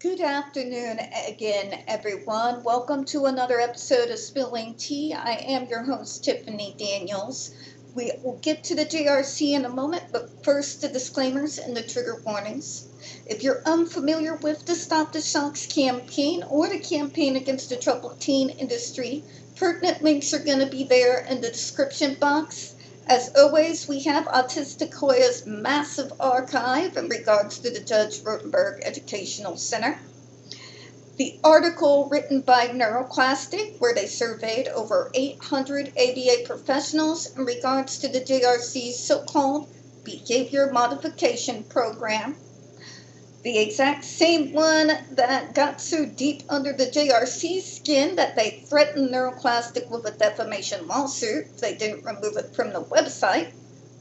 Good afternoon again, everyone. Welcome to another episode of Spilling Tea. I am your host, Tiffany Daniels. We will get to the JRC in a moment, but first the disclaimers and the trigger warnings. If you're unfamiliar with the Stop the Shocks campaign or the campaign against the troubled teen industry, pertinent links are going to be there in the description box. As always, we have Autistic Hoya's massive archive in regards to the Judge Rotenberg Educational Center. The article written by Neuroclastic, where they surveyed over 800 ABA professionals in regards to the JRC's so-called behavior modification program. The exact same one that got so deep under the JRC's skin that they threatened Neuroclastic with a defamation lawsuit if they didn't remove it from the website.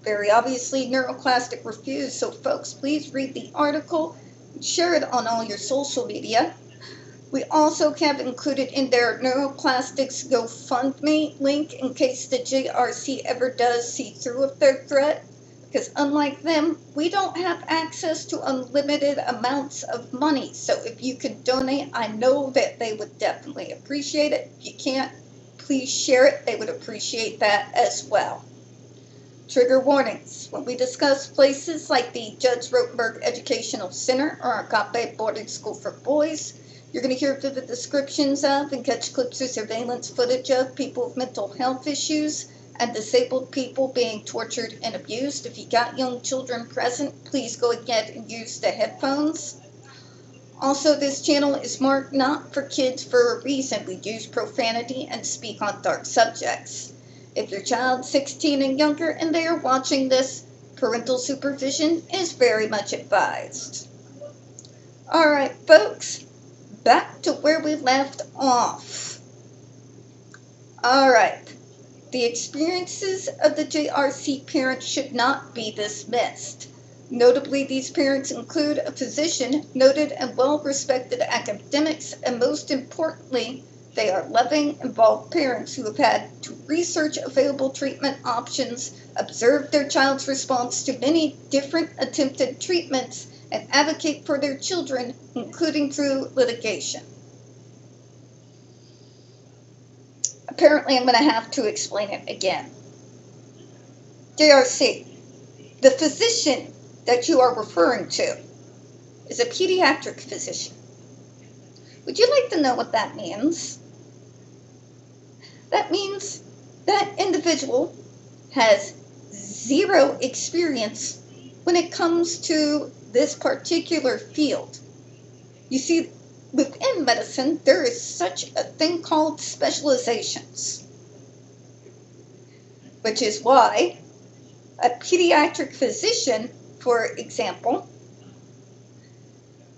Very obviously, Neuroclastic refused, so folks, please read the article and share it on all your social media. We also have included in there Neuroclastic's GoFundMe link in case the JRC ever does see through with their threat. Because unlike them, we don't have access to unlimited amounts of money. So if you can donate, I know that they would definitely appreciate it. If you can't, please share it. They would appreciate that as well. Trigger warnings. When we discuss places like the Judge Rotenberg Educational Center or Agape Boarding School for Boys, you're going to hear vivid descriptions of and catch clips of surveillance footage of people with mental health issues and disabled people being tortured and abused. If you got young children present, please go ahead and use the headphones. Also, this channel is marked not for kids for a reason. We use profanity and speak on dark subjects. If your child's 16 and younger and they are watching this, parental supervision is very much advised. Alright, folks, back to where we left off. Alright. The experiences of the JRC parents should not be dismissed. Notably, these parents include a physician, noted and well-respected academics, and most importantly, they are loving, involved parents who have had to research available treatment options, observe their child's response to many different attempted treatments, and advocate for their children, including through litigation. Apparently, I'm going to have to explain it again. JRC, the physician that you are referring to is a pediatric physician. Would you like to know what that means? That means that individual has zero experience when it comes to this particular field. You see, within medicine, there is such a thing called specializations, which is why a pediatric physician, for example,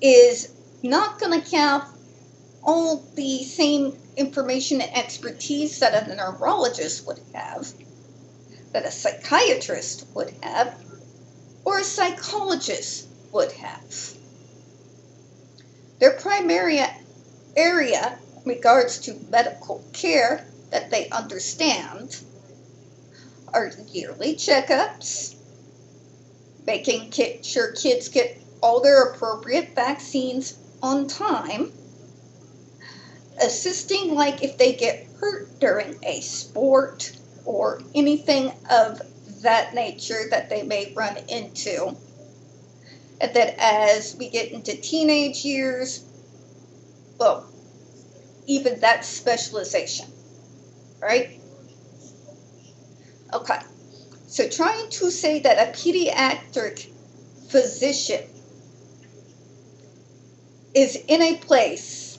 is not going to have all the same information and expertise that a neurologist would have, that a psychiatrist would have, or a psychologist would have. Their primary area in regards to medical care that they understand are yearly checkups, making sure kids get all their appropriate vaccines on time, assisting like if they get hurt during a sport or anything of that nature that they may run into. And that as we get into teenage years, well, even that specialization, right? Okay, so trying to say that a pediatric physician is in a place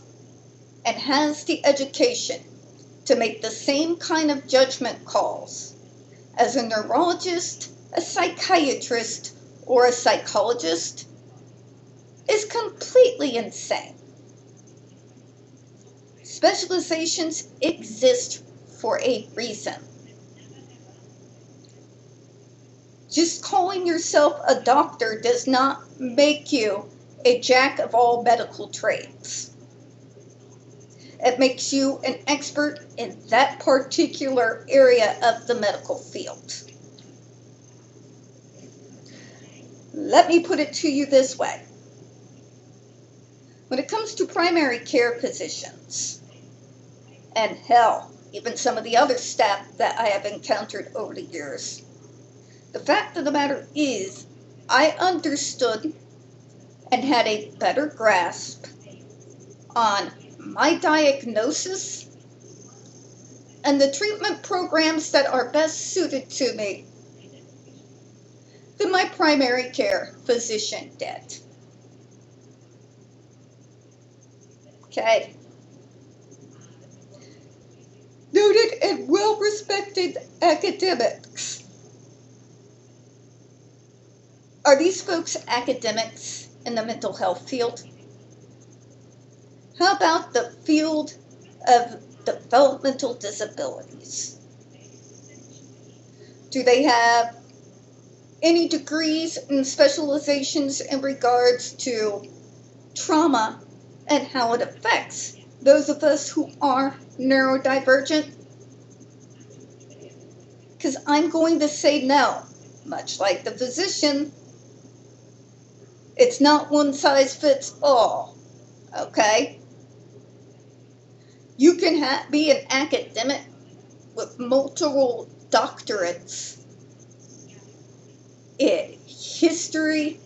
and has the education to make the same kind of judgment calls as a neurologist, a psychiatrist, or a psychologist is completely insane. Specializations exist for a reason. Just calling yourself a doctor does not make you a jack of all medical trades. It makes you an expert in that particular area of the medical field. Let me put it to you this way. When it comes to primary care physicians, and hell, even some of the other staff that I have encountered over the years, the fact of the matter is, I understood and had a better grasp on my diagnosis and the treatment programs that are best suited to me than my primary care physician did. Okay? Noted and well-respected academics. Are these folks academics in the mental health field? How about the field of developmental disabilities? Do they have any degrees and specializations in regards to trauma and how it affects those of us who are neurodivergent? Because I'm going to say no. Much like the physician, it's not one size fits all, okay? You can be an academic with multiple doctorates in history,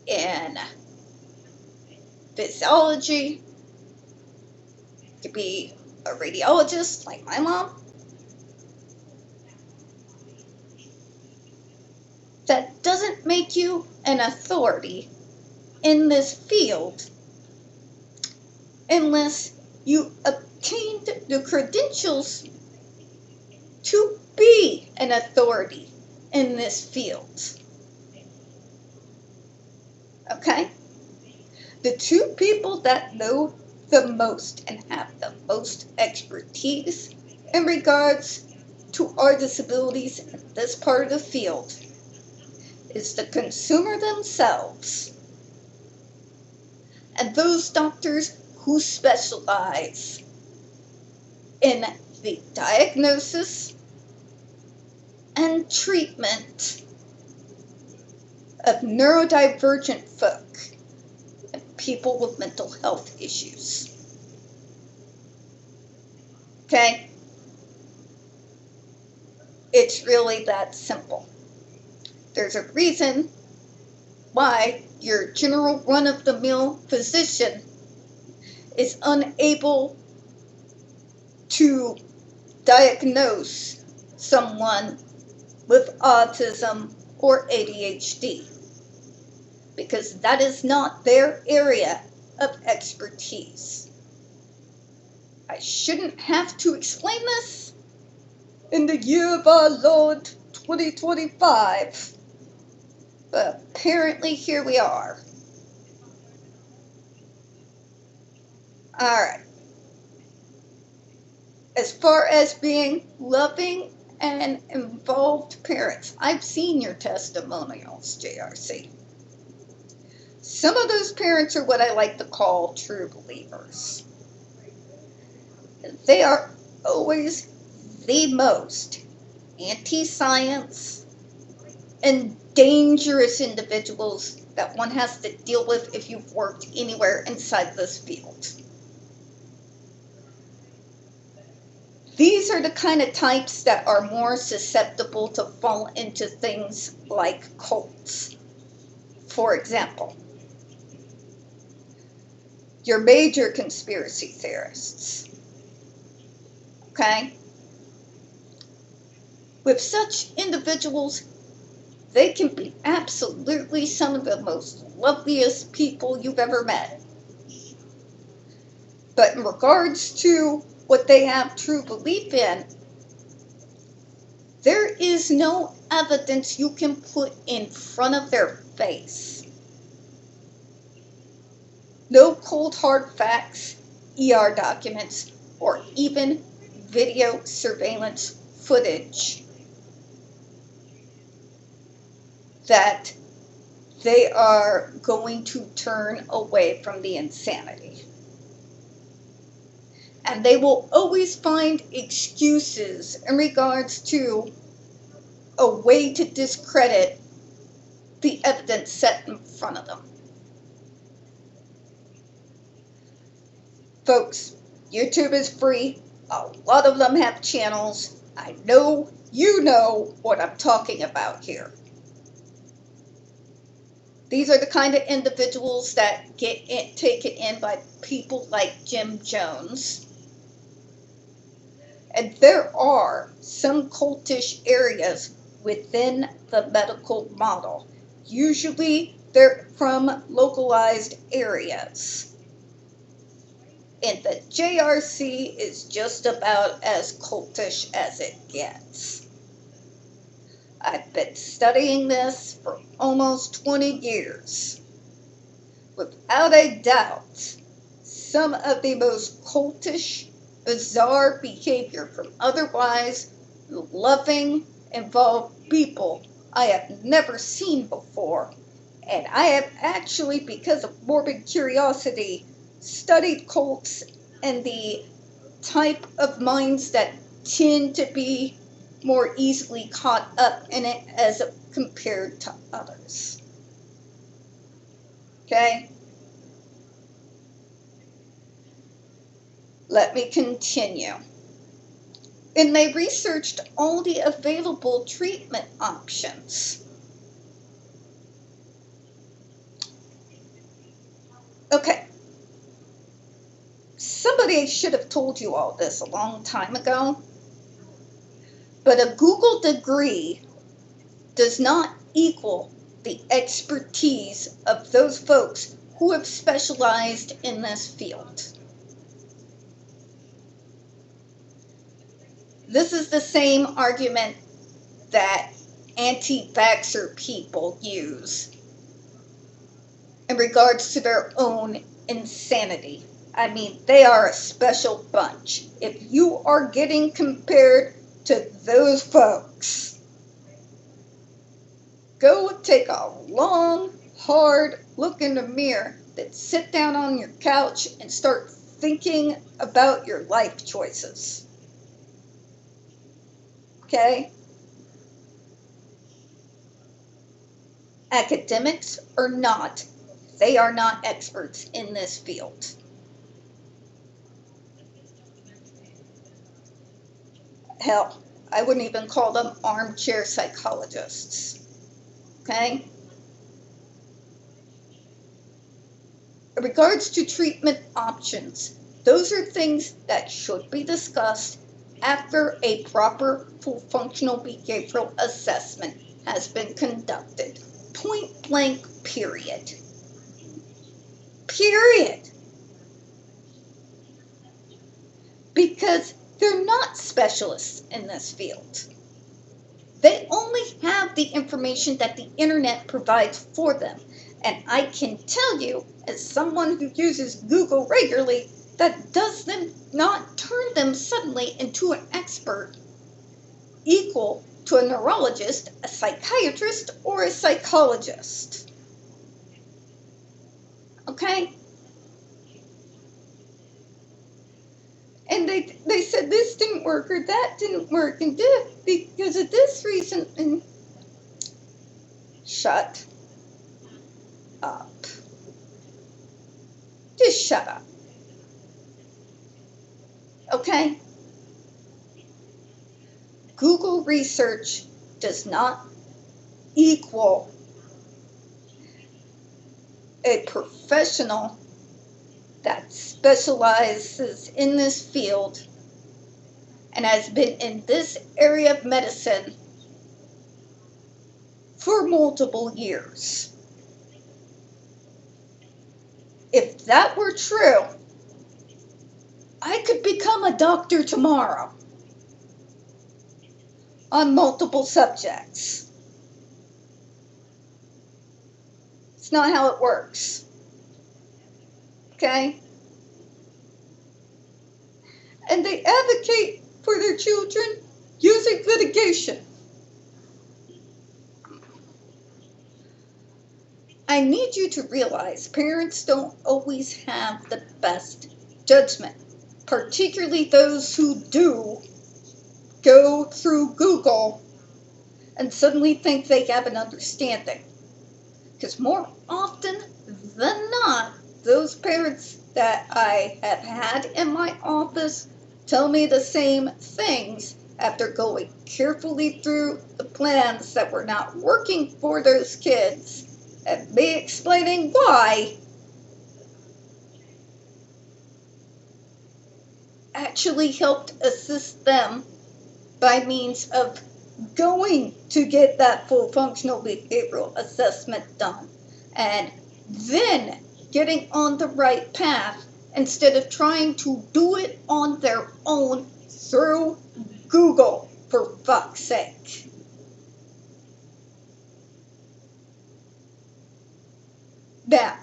in physiology, to be a radiologist like my mom. That doesn't make you an authority in this field unless you obtained the credentials to be an authority in this field. Okay? The two people that know the most and have the most expertise in regards to our disabilities in this part of the field is the consumer themselves and those doctors who specialize in the diagnosis and treatment of neurodivergent folk and people with mental health issues. Okay? It's really that simple. There's a reason why your general run-of-the-mill physician is unable to diagnose someone with autism or ADHD, because that is not their area of expertise. I shouldn't have to explain this in the year of our Lord 2025. But apparently here we are. Alright. As far as being loving and involved parents, I've seen your testimonials, JRC. Some of those parents are what I like to call true believers. They are always the most anti-science and dangerous individuals that one has to deal with if you've worked anywhere inside this field. These are the kind of types that are more susceptible to fall into things like cults. For example, your major conspiracy theorists. Okay? With such individuals, they can be absolutely some of the most loveliest people you've ever met. But in regards to what they have true belief in, there is no evidence you can put in front of their face. No cold hard facts, ER documents, or even video surveillance footage that they are going to turn away from the insanity. And they will always find excuses in regards to a way to discredit the evidence set in front of them. Folks, YouTube is free. A lot of them have channels. I know you know what I'm talking about here. These are the kind of individuals that get taken in by people like Jim Jones. And there are some cultish areas within the medical model. Usually they're from localized areas. And the JRC is just about as cultish as it gets. I've been studying this for almost 20 years. Without a doubt, some of the most cultish, bizarre behavior from otherwise loving, involved people I have never seen before. And I have actually, because of morbid curiosity, studied cults and the type of minds that tend to be more easily caught up in it as compared to others. Okay? Let me continue. And they researched all the available treatment options. Okay. Somebody should have told you all this a long time ago. But a Google degree does not equal the expertise of those folks who have specialized in this field. This is the same argument that anti-vaxxer people use in regards to their own insanity. I mean, they are a special bunch. If you are getting compared to those folks, go take a long, hard look in the mirror, then sit down on your couch and start thinking about your life choices. Okay? Academics or not, they are not experts in this field. Hell, I wouldn't even call them armchair psychologists. Okay? In regards to treatment options, those are things that should be discussed after a proper full functional behavioral assessment has been conducted. Point blank, period. Period. Because they're not specialists in this field. They only have the information that the internet provides for them. And I can tell you, as someone who uses Google regularly, that does not turn them suddenly into an expert equal to a neurologist, a psychiatrist, or a psychologist. Okay? And they said this didn't work or that didn't work and because of this reason. And shut up. Just shut up. Okay? Google research does not equal a professional that specializes in this field and has been in this area of medicine for multiple years. If that were true, I could become a doctor tomorrow on multiple subjects. It's not how it works. Okay? And they advocate for their children using litigation. I need you to realize parents don't always have the best judgment, particularly those who do go through Google and suddenly think they have an understanding. Because more often than not, those parents that I have had in my office tell me the same things after going carefully through the plans that were not working for those kids and me explaining why, actually helped assist them by means of going to get that full functional behavioral assessment done and then getting on the right path instead of trying to do it on their own through Google, for fuck's sake. Now,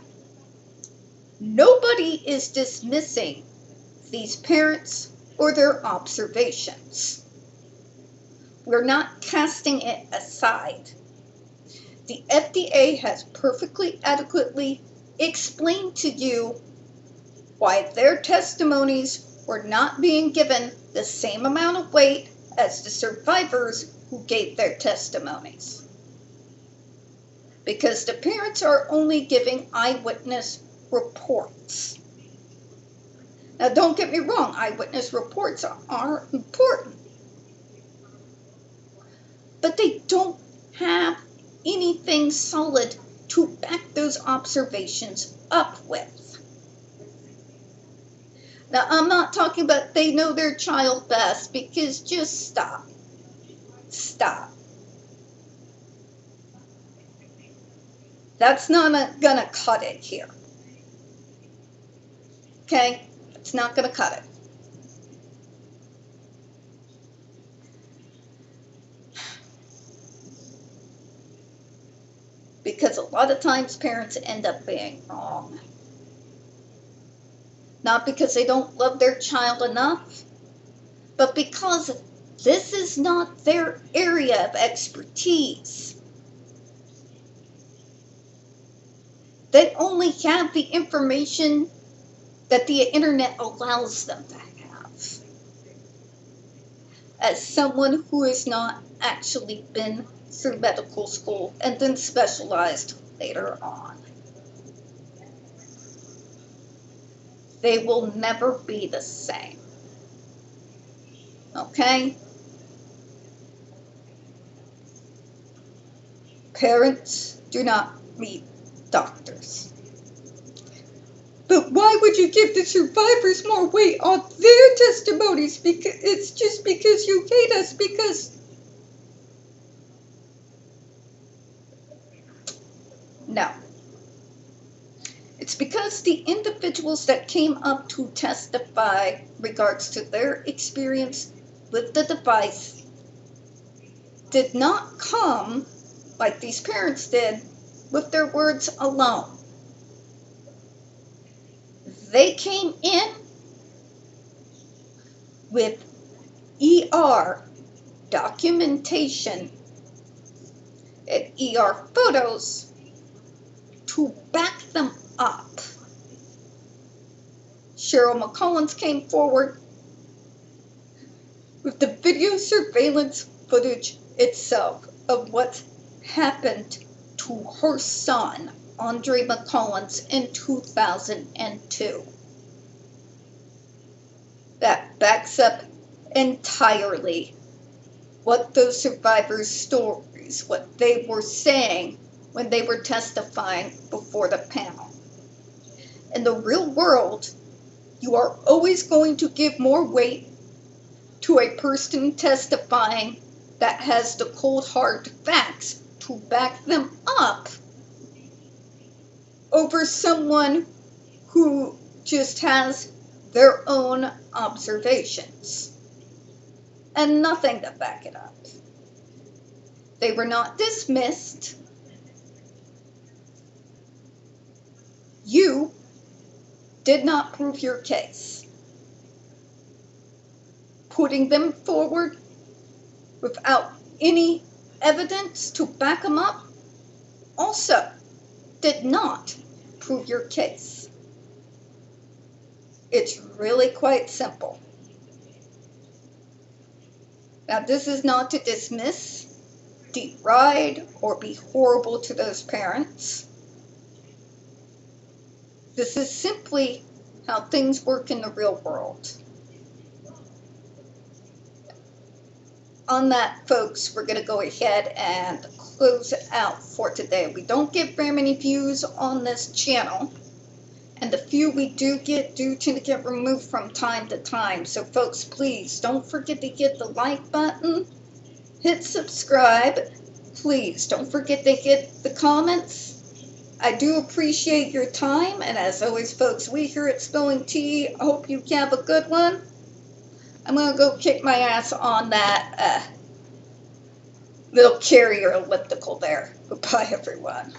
nobody is dismissing these parents or their observations. We're not casting it aside. The FDA has perfectly adequately explained to you why their testimonies were not being given the same amount of weight as the survivors who gave their testimonies. Because the parents are only giving eyewitness reports. Now, don't get me wrong, eyewitness reports are important. But they don't have anything solid to back those observations up with. Now, I'm not talking about they know their child best, because just stop. Stop. That's not gonna cut it here. Okay? It's not gonna cut it. Because a lot of times parents end up being wrong. Not because they don't love their child enough, but because this is not their area of expertise. They only have the information that the internet allows them to have. As someone who has not actually been through medical school and then specialized later on, they will never be the same. Okay? Parents do not meet doctors. But why would you give the survivors more weight on their testimonies? Because it's just because you hate us, because... No. It's because the individuals that came up to testify regards to their experience with the device did not come, like these parents did, with their words alone. They came in with ER documentation and ER photos to back them up. Cheryl McCollins came forward with the video surveillance footage itself of what happened to her son, Andre McCollins, in 2002. That backs up entirely what those survivors' stories, what they were saying when they were testifying before the panel. In the real world, you are always going to give more weight to a person testifying that has the cold hard facts to back them up over someone who just has their own observations and nothing to back it up. They were not dismissed. You did not prove your case. Putting them forward without any evidence to back them up also did not prove your case. It's really quite simple. Now, this is not to dismiss, deride, or be horrible to those parents. This is simply how things work in the real world. On that, folks, we're going to go ahead and close out for today. We don't get very many views on this channel, and the few we do tend to get removed from time to time. So, folks, please don't forget to hit the like button, hit subscribe. Please don't forget to hit the comments. I do appreciate your time, and as always, folks, we here at Spilling Tea hope you have a good one. I'm going to go kick my ass on that little carrier elliptical there. Goodbye, everyone.